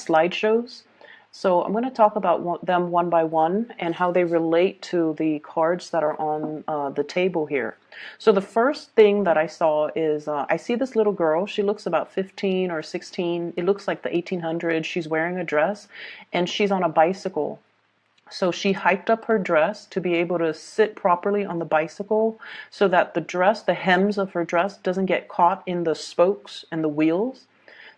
slideshows. So I'm going to talk about them one by one and how they relate to the cards that are on the table here. So the first thing that I saw is I see this little girl. She looks about 15 or 16. It looks like the 1800s. She's wearing a dress and she's on a bicycle. So she hiked up her dress to be able to sit properly on the bicycle so that the dress, the hems of her dress, doesn't get caught in the spokes and the wheels.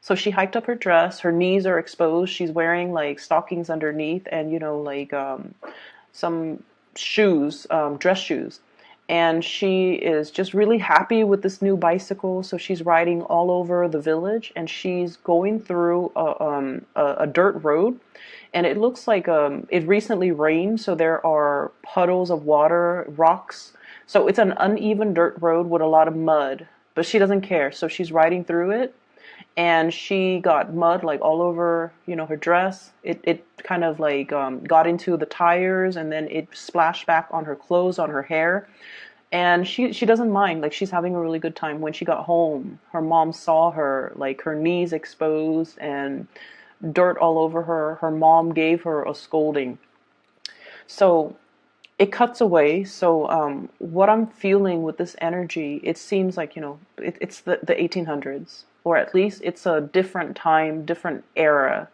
So she hiked up her dress, her knees are exposed, she's wearing like stockings underneath and, like some shoes, dress shoes. And she is just really happy with this new bicycle. So she's riding all over the village and she's going through a dirt road. And it looks like it recently rained, so there are puddles of water, rocks. So it's an uneven dirt road with a lot of mud, but she doesn't care. So she's riding through it and she got mud like all over, her dress. It kind of like got into the tires and then it splashed back on her clothes, on her hair. And she doesn't mind, like she's having a really good time. When she got home, her mom saw her, like her knees exposed and dirt all over her. Her mom gave her a scolding. So it cuts away. So what I'm feeling with this energy, it seems like, it's the 1800s, or at least it's a different time, different era,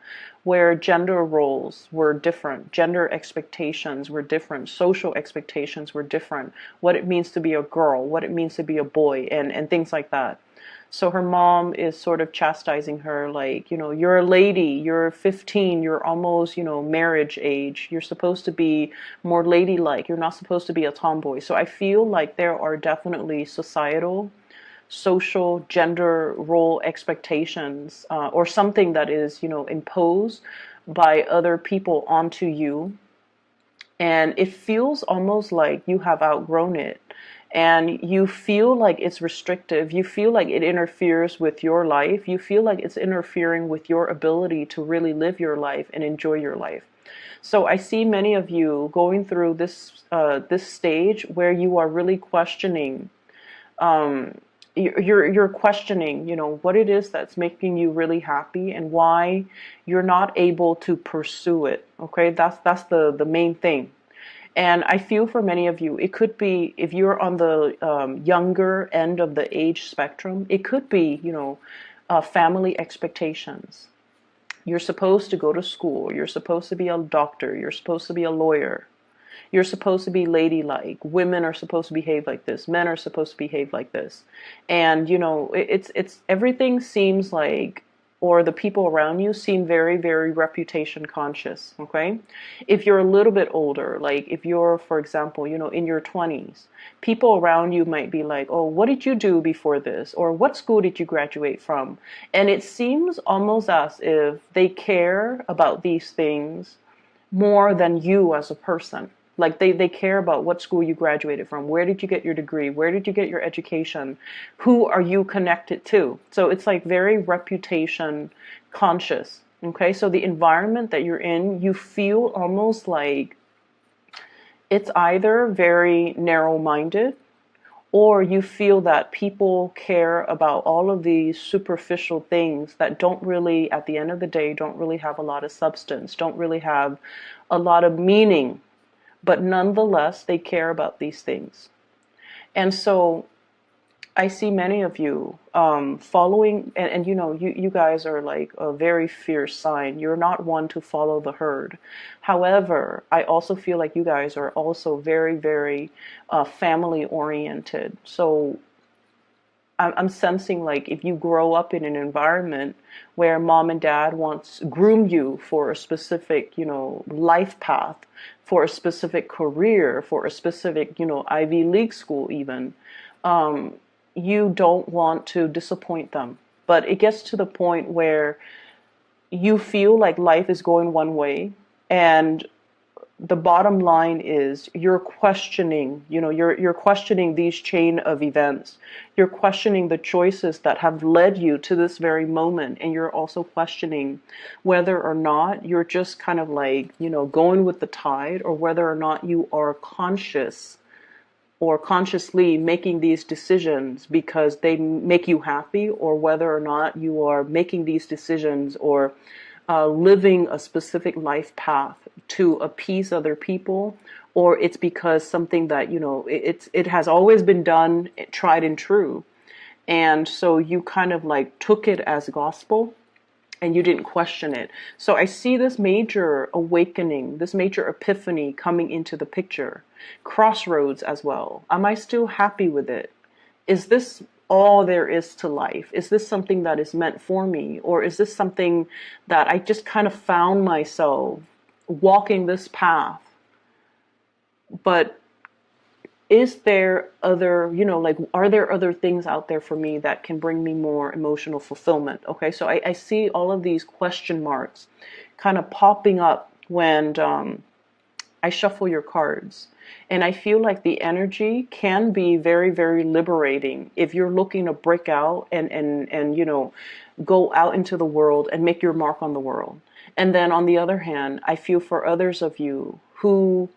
where gender roles were different, gender expectations were different, social expectations were different, what it means to be a girl, what it means to be a boy, and things like that. So her mom is sort of chastising her, like, you're a lady, you're 15, you're almost, marriage age. You're supposed to be more ladylike. You're not supposed to be a tomboy. So I feel like there are definitely societal, social, gender role expectations, or something that is, imposed by other people onto you. And it feels almost like you have outgrown it. And you feel like it's restrictive. You feel like it interferes with your life. You feel like it's interfering with your ability to really live your life and enjoy your life. So I see many of you going through this stage where you are really questioning. You're questioning, what it is that's making you really happy and why you're not able to pursue it. Okay, that's the main thing. And I feel for many of you, it could be, if you're on the younger end of the age spectrum, it could be, family expectations. You're supposed to go to school. You're supposed to be a doctor. You're supposed to be a lawyer. You're supposed to be ladylike. Women are supposed to behave like this. Men are supposed to behave like this. And, it's everything seems like, or the people around you seem very, very reputation conscious, okay? If you're a little bit older, like if you're, for example, in your 20s, people around you might be like, oh, what did you do before this? Or what school did you graduate from? And it seems almost as if they care about these things more than you as a person. Like they care about what school you graduated from. Where did you get your degree? Where did you get your education? Who are you connected to? So it's like very reputation conscious. Okay, so the environment that you're in, you feel almost like it's either very narrow-minded or you feel that people care about all of these superficial things that don't really, at the end of the day, don't really have a lot of substance, don't really have a lot of meaning. But nonetheless, they care about these things. And so I see many of you following, and you guys are like a very fierce sign. You're not one to follow the herd. However, I also feel like you guys are also very, very family oriented. So I'm sensing like if you grow up in an environment where mom and dad wants groom you for a specific, life path, for a specific career, for a specific, Ivy League school even, you don't want to disappoint them. But it gets to the point where you feel like life is going one way and the bottom line is you're questioning, you're questioning these chain of events. You're questioning the choices that have led you to this very moment. And you're also questioning whether or not you're just kind of like, going with the tide, or whether or not you are conscious or consciously making these decisions because they make you happy, or whether or not you are making these decisions or living a specific life path to appease other people, or it's because something that, it has always been done, tried and true. And so you kind of like took it as gospel and you didn't question it. So I see this major awakening, this major epiphany coming into the picture. Crossroads as well. Am I still happy with it? Is this all there is to life? Is this something that is meant for me? Or is this something that I just kind of found myself walking this path? But is there other, like, are there other things out there for me that can bring me more emotional fulfillment? Okay, so I see all of these question marks kind of popping up when I shuffle your cards. And I feel like the energy can be very, very liberating if you're looking to break out and go out into the world and make your mark on the world. And then on the other hand, I feel for others of you who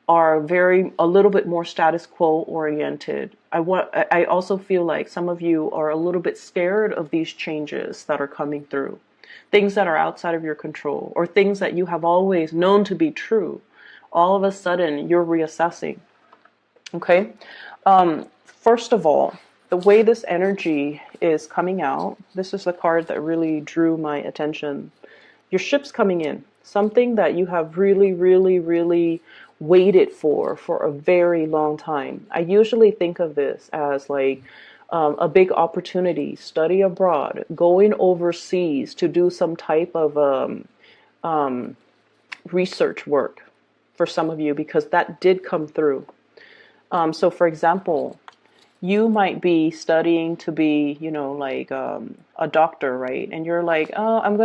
are a little bit more status quo oriented. I also feel like some of you are a little bit scared of these changes that are coming through, things that are outside of your control, or things that you have always known to be true. All of a sudden, you're reassessing. Okay. First of all, the way this energy is coming out, this is the card that really drew my attention. Your ship's coming in, something that you have really, really, really waited for a very long time. I usually think of this as like a big opportunity, study abroad, going overseas to do some type of research work for some of you, because that did come through. So for example, you might be studying to be, a doctor, right? And you're like, oh, I'm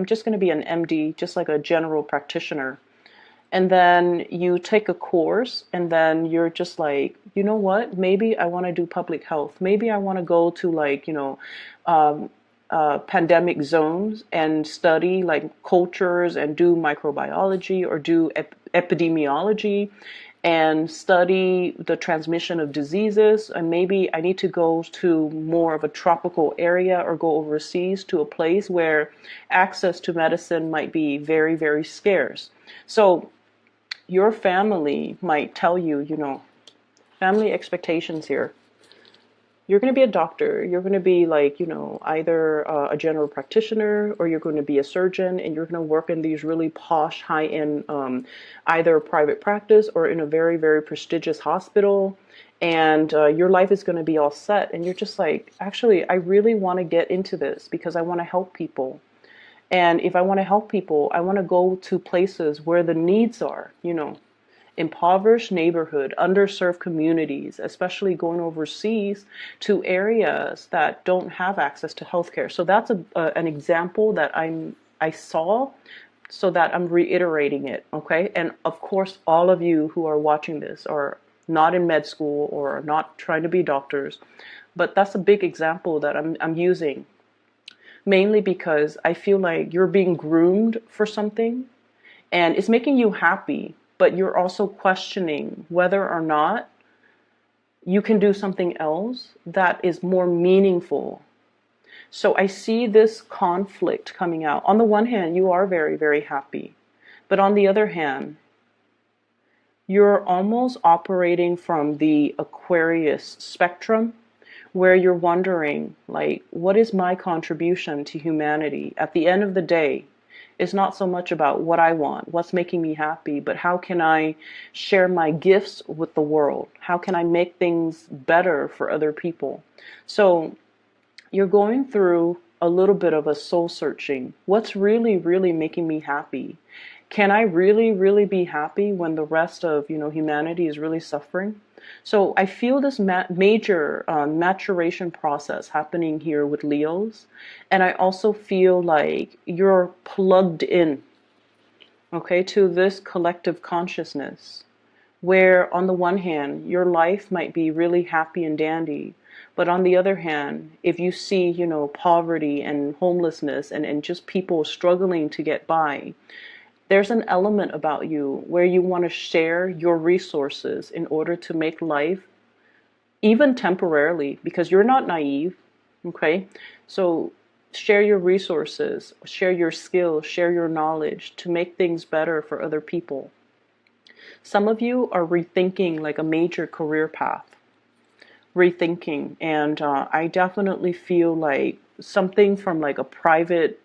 just going to be an MD, just like a general practitioner. And then you take a course and then you're just like, you know what? Maybe I want to do public health. Maybe I want to go to pandemic zones and study like cultures and do microbiology or do epidemiology and study the transmission of diseases. And maybe I need to go to more of a tropical area or go overseas to a place where access to medicine might be very, very scarce. So your family might tell you, family expectations here. You're going to be a doctor. You're going to be like, either a general practitioner or you're going to be a surgeon, and you're going to work in these really posh, high-end, either private practice or in a very, very prestigious hospital. And your life is going to be all set. And you're just like, actually, I really want to get into this because I want to help people. And if I want to help people, I want to go to places where the needs are, impoverished neighborhood, underserved communities, especially going overseas to areas that don't have access to healthcare. So that's an example that I saw, so that I'm reiterating it, okay? And of course, all of you who are watching this are not in med school or are not trying to be doctors, but that's a big example that I'm using, mainly because I feel like you're being groomed for something and it's making you happy, but you're also questioning whether or not you can do something else that is more meaningful. So I see this conflict coming out. On the one hand, you are very, very happy. But on the other hand, you're almost operating from the Aquarius spectrum, where you're wondering, like, what is my contribution to humanity? At the end of the day, it's not so much about what I want, what's making me happy, but how can I share my gifts with the world? How can I make things better for other people? So you're going through a little bit of a soul searching. What's really, really making me happy? Can I really, really be happy when the rest of, humanity is really suffering? So I feel this major maturation process happening here with Leos. And I also feel like you're plugged in, okay, to this collective consciousness, where on the one hand, your life might be really happy and dandy. But on the other hand, if you see, poverty and homelessness and just people struggling to get by, there's an element about you where you want to share your resources in order to make life, even temporarily, because you're not naive, okay? So Share your resources, share your skills, share your knowledge to make things better for other people. Some of you are rethinking like a major career path, rethinking, and I definitely feel like something from like a private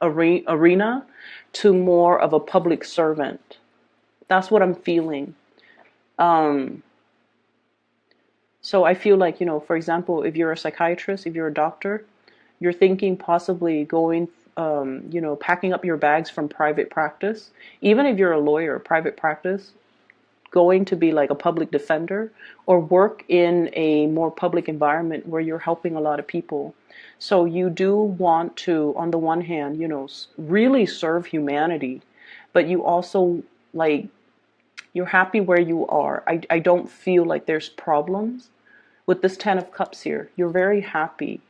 arena to more of a public servant. That's what I'm feeling. Um, so I feel like, for example, if you're a psychiatrist, if you're a doctor, you're thinking possibly going, packing up your bags from private practice. Even if you're a lawyer, private practice, going to be like a public defender or work in a more public environment where you're helping a lot of people. So you do want to, on the one hand, really serve humanity, but you also like, you're happy where you are. I don't feel like there's problems with this 10 of Cups here. You're very happy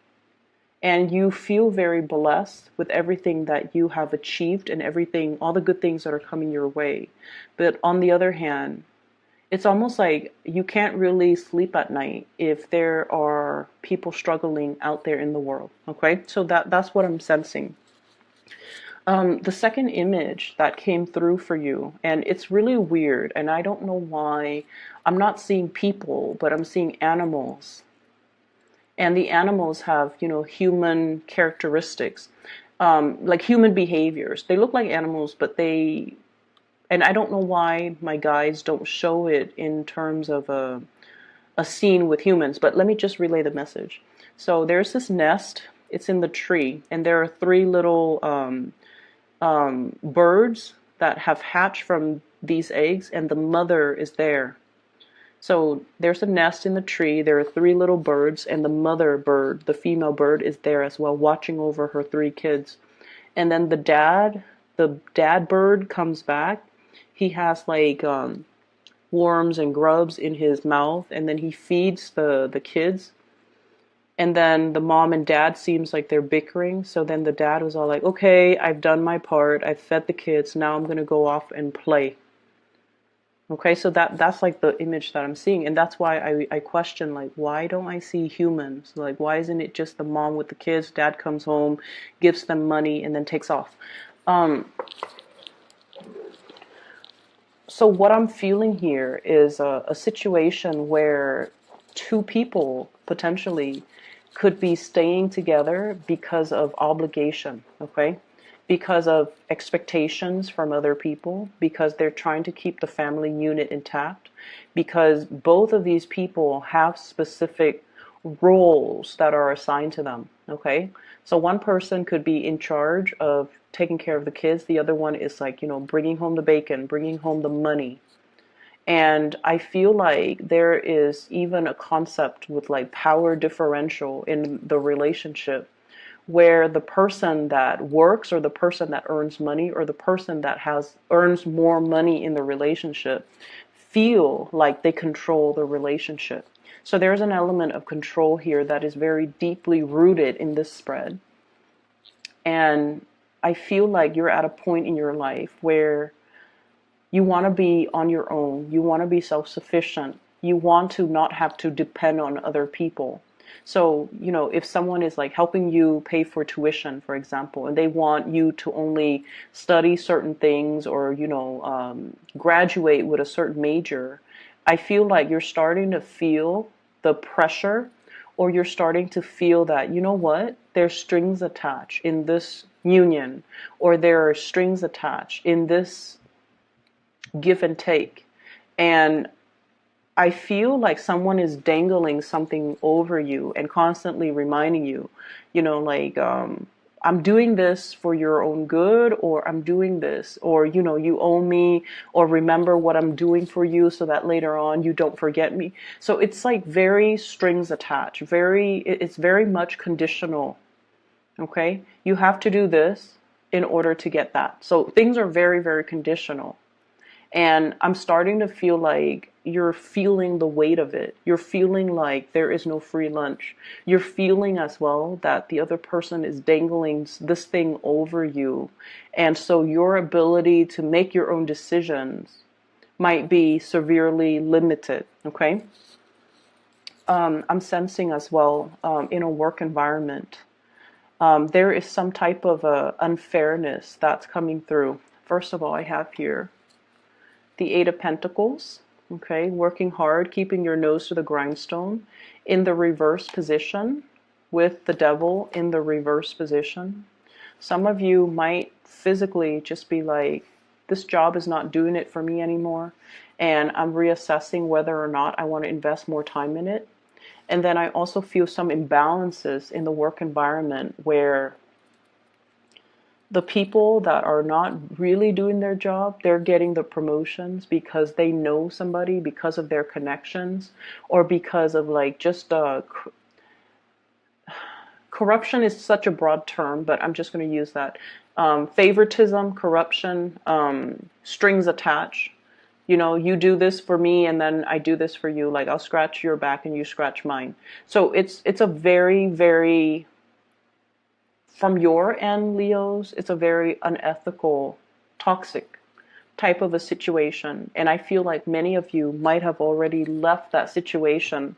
and you feel very blessed with everything that you have achieved and everything, all the good things that are coming your way. But on the other hand, it's almost like you can't really sleep at night if there are people struggling out there in the world. Okay, so that's what I'm sensing. The second image that came through for you, and it's really weird, and I don't know why. I'm not seeing people, but I'm seeing animals. And the animals have, human characteristics, like human behaviors. They look like animals, but and I don't know why my guides don't show it in terms of a scene with humans, but let me just relay the message. So there's this nest, it's in the tree, and there are three little birds that have hatched from these eggs, and the mother is there. So there's a nest in the tree, there are three little birds, and the mother bird, the female bird, is there as well, watching over her three kids. And then the dad bird comes back. He has like worms and grubs in his mouth, and then he feeds the kids. And then the mom and dad seems like they're bickering. So then the dad was all like, okay, I've done my part. I've fed the kids. Now I'm going to go off and play. Okay, so that's like the image that I'm seeing. And that's why I question, like, why don't I see humans? Like, why isn't it just the mom with the kids? Dad comes home, gives them money, and then takes off. So what I'm feeling here is a situation where two people potentially could be staying together because of obligation, okay? Because of expectations from other people, because they're trying to keep the family unit intact, because both of these people have specific roles that are assigned to them, okay? So one person could be in charge of taking care of the kids, the other one is like, bringing home the bacon, bringing home the money. And I feel like there is even a concept with like power differential in the relationship where the person that works or the person that earns money or the person that earns more money in the relationship feel like they control the relationship. So there's an element of control here that is very deeply rooted in this spread. And I feel like you're at a point in your life where you want to be on your own. You want to be self-sufficient. You want to not have to depend on other people. So, if someone is like helping you pay for tuition, for example, and they want you to only study certain things or, graduate with a certain major, I feel like you're starting to feel the pressure, or you're starting to feel that, you know what, there's strings attached in this union, or there are strings attached in this give and take. And I feel like someone is dangling something over you and constantly reminding you, I'm doing this for your own good, or I'm doing this, or, you owe me, or remember what I'm doing for you so that later on you don't forget me. So it's like very strings attached, it's very much conditional. Okay. You have to do this in order to get that. So things are very, very conditional. And I'm starting to feel like you're feeling the weight of it. You're feeling like there is no free lunch. You're feeling as well that the other person is dangling this thing over you. And so your ability to make your own decisions might be severely limited. Okay. I'm sensing as well in a work environment. There is some type of unfairness that's coming through. First of all, I have here the Eight of Pentacles, okay, working hard, keeping your nose to the grindstone in the reverse position with the Devil in the reverse position. Some of you might physically just be like, this job is not doing it for me anymore, and I'm reassessing whether or not I want to invest more time in it. And then I also feel some imbalances in the work environment where the people that are not really doing their job, they're getting the promotions because they know somebody, because of their connections, or because of like just corruption is such a broad term, but I'm just going to use that. Favoritism, corruption, strings attached. You know, you do this for me and then I do this for you. Like I'll scratch your back and you scratch mine. So it's a very, very, from your end, Leos, it's a very unethical, toxic type of a situation. And I feel like many of you might have already left that situation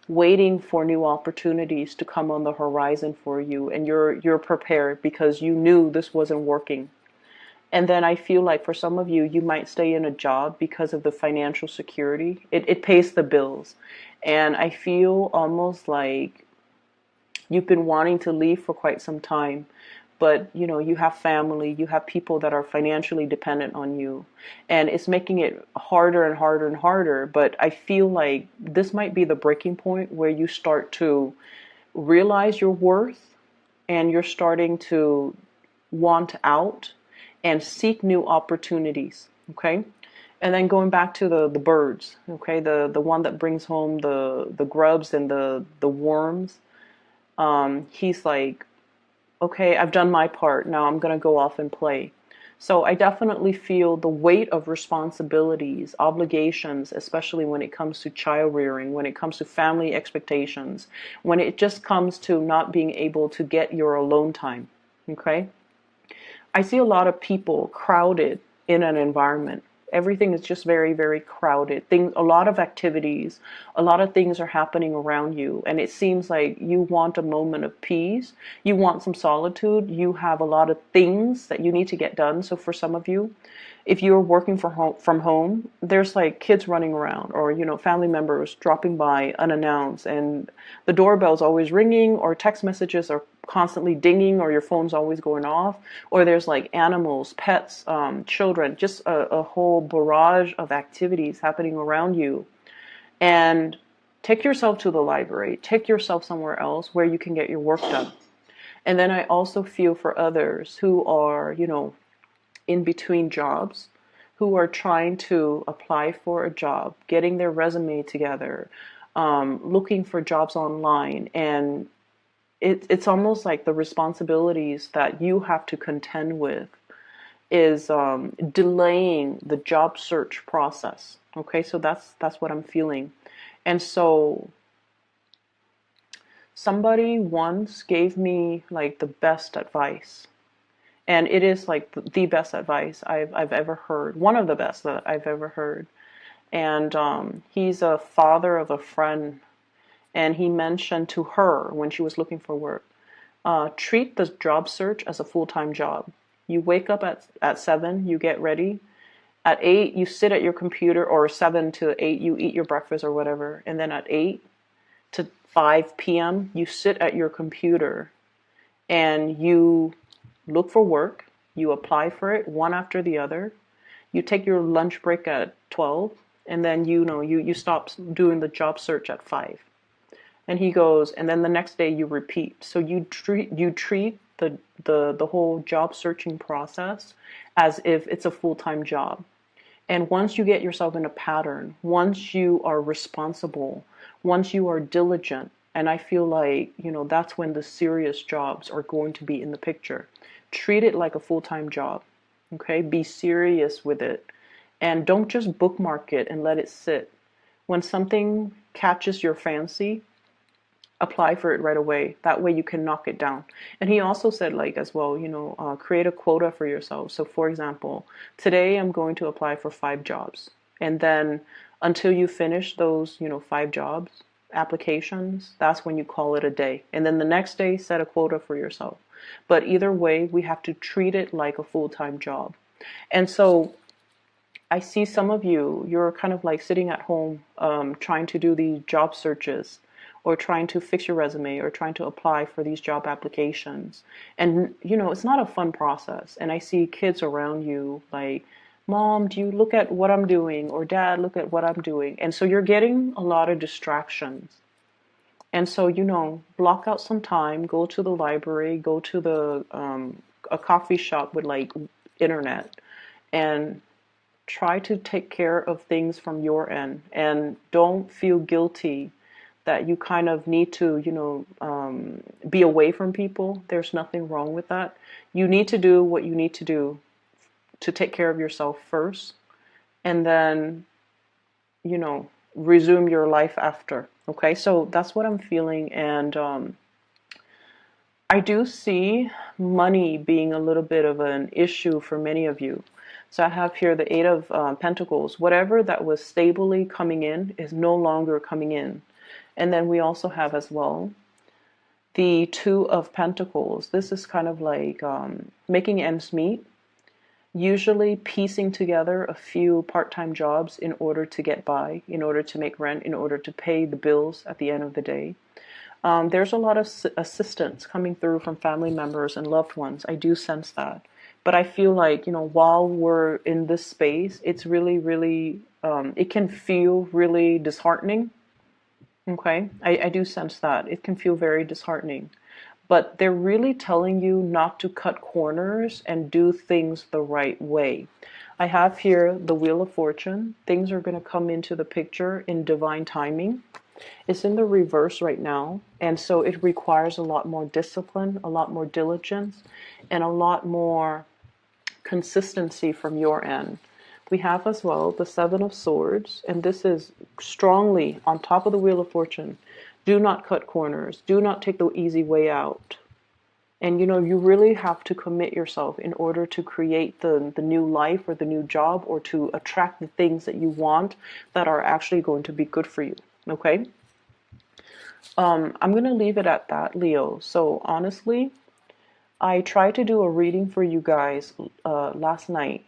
waiting for new opportunities to come on the horizon for you, and you're prepared because you knew this wasn't working. And then I feel like for some of you, you might stay in a job because of the financial security. It pays the bills. And I feel almost like you've been wanting to leave for quite some time, but you know, you have family, you have people that are financially dependent on you, and it's making it harder and harder and harder. But I feel like this might be the breaking point where you start to realize your worth and you're starting to want out and seek new opportunities. Okay. And then going back to the birds, okay, the one that brings home the grubs and the worms. He's like, okay, I've done my part. Now I'm going to go off and play. So I definitely feel the weight of responsibilities, obligations, especially when it comes to child rearing, when it comes to family expectations, when it just comes to not being able to get your alone time. Okay? I see a lot of people crowded in an environment. Everything is just very, very crowded. A lot of activities, a lot of things are happening around you, and it seems like you want a moment of peace. You want some solitude. You have a lot of things that you need to get done. So for some of you, if you're working from home, there's like kids running around, or you know, family members dropping by unannounced, and the doorbell's always ringing, or text messages are constantly dinging, or your phone's always going off, or there's like animals, pets, children, just a whole barrage of activities happening around you. And take yourself to the library, take yourself somewhere else where you can get your work done. And then I also feel for others who are, you know, in between jobs, who are trying to apply for a job, getting their resume together, looking for jobs online, and it's almost like the responsibilities that you have to contend with is delaying the job search process. Okay, so that's what I'm feeling. And so somebody once gave me like the best advice, and it is like the best advice I've ever heard, one of the best that I've ever heard. And he's a father of a friend, and he mentioned to her when she was looking for work, treat the job search as a full-time job. You wake up at 7, you get ready. At 8, you sit at your computer, or 7 to 8, you eat your breakfast or whatever. And then at 8 to 5 p.m., you sit at your computer and you look for work. You apply for it one after the other. You take your lunch break at 12, and then you stop doing the job search at 5. And he goes, and then the next day you repeat. So you treat the whole job searching process as if it's a full-time job. And once you get yourself in a pattern, once you are responsible, once you are diligent, and I feel like, you know, that's when the serious jobs are going to be in the picture. Treat it like a full-time job. Okay? Be serious with it. And don't just bookmark it and let it sit. When something catches your fancy, apply for it right away. That way you can knock it down. And he also said, like, as well, you know, create a quota for yourself. So for example, today I'm going to apply for 5 jobs. And then until you finish those, you know, 5 jobs, applications, that's when you call it a day. And then the next day, set a quota for yourself. But either way, we have to treat it like a full-time job. And so I see some of you, you're kind of like sitting at home trying to do these job searches or trying to fix your resume or trying to apply for these job applications. And, it's not a fun process. And I see kids around you like, Mom, do you look at what I'm doing? Or Dad, look at what I'm doing. And so you're getting a lot of distractions. And so, block out some time, go to the library, go to a coffee shop with like internet, and try to take care of things from your end, and don't feel guilty that you kind of need to, be away from people. There's nothing wrong with that. You need to do what you need to do to take care of yourself first, and then, resume your life after. Okay, so that's what I'm feeling, and I do see money being a little bit of an issue for many of you. So I have here the Eight of Pentacles. Whatever that was stably coming in is no longer coming in. And then we also have as well the Two of Pentacles. This is kind of like making ends meet. Usually piecing together a few part-time jobs in order to get by, in order to make rent, in order to pay the bills at the end of the day. There's a lot of assistance coming through from family members and loved ones. I do sense that. But I feel like, while we're in this space, it's really, really, it can feel really disheartening. Okay? I do sense that. It can feel very disheartening. But they're really telling you not to cut corners and do things the right way. I have here the Wheel of Fortune. Things are going to come into the picture in divine timing. It's in the reverse right now, and so it requires a lot more discipline, a lot more diligence, and a lot more consistency from your end. We have as well the Seven of Swords, and this is strongly on top of the Wheel of Fortune. Do not cut corners. Do not take the easy way out. And you really have to commit yourself in order to create the new life or the new job, or to attract the things that you want that are actually going to be good for you. Okay? I'm going to leave it at that, Leo. So honestly, I tried to do a reading for you guys last night,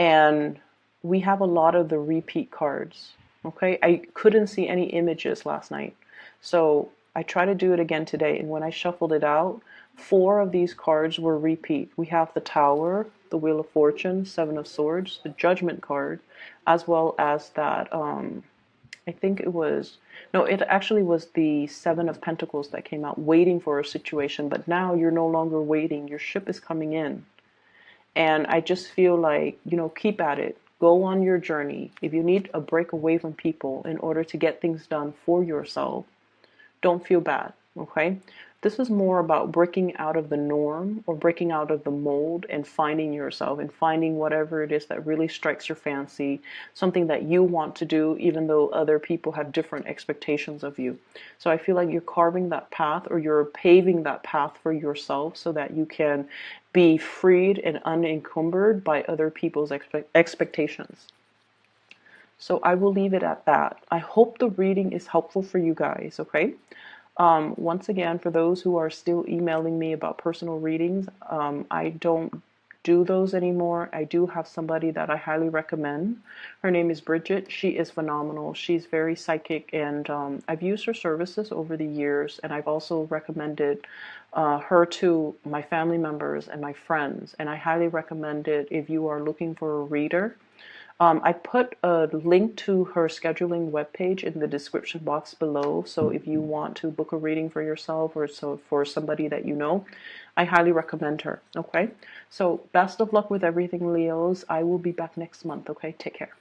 and we have a lot of the repeat cards. Okay? I couldn't see any images last night. So I tried to do it again today, and when I shuffled it out, 4 of these cards were repeat. We have the Tower, the Wheel of Fortune, Seven of Swords, the Judgment card, as well as that, I think it was, no, it actually was the Seven of Pentacles that came out, waiting for a situation, but now you're no longer waiting. Your ship is coming in. And I just feel like, keep at it. Go on your journey. If you need a break away from people in order to get things done for yourself, don't feel bad, okay? This is more about breaking out of the norm, or breaking out of the mold, and finding yourself and finding whatever it is that really strikes your fancy, something that you want to do even though other people have different expectations of you. So I feel like you're carving that path, or you're paving that path for yourself, so that you can be freed and unencumbered by other people's expectations. So I will leave it at that. I hope the reading is helpful for you guys, okay? Once again, for those who are still emailing me about personal readings, I don't do those anymore. I do have somebody that I highly recommend. Her name is Bridget. She is phenomenal. She's very psychic, and I've used her services over the years, and I've also recommended her to my family members and my friends, and I highly recommend it if you are looking for a reader. I put a link to her scheduling webpage in the description box below, so if you want to book a reading for yourself, or so for somebody that you know, I highly recommend her, okay? So best of luck with everything, Leos. I will be back next month, okay? Take care.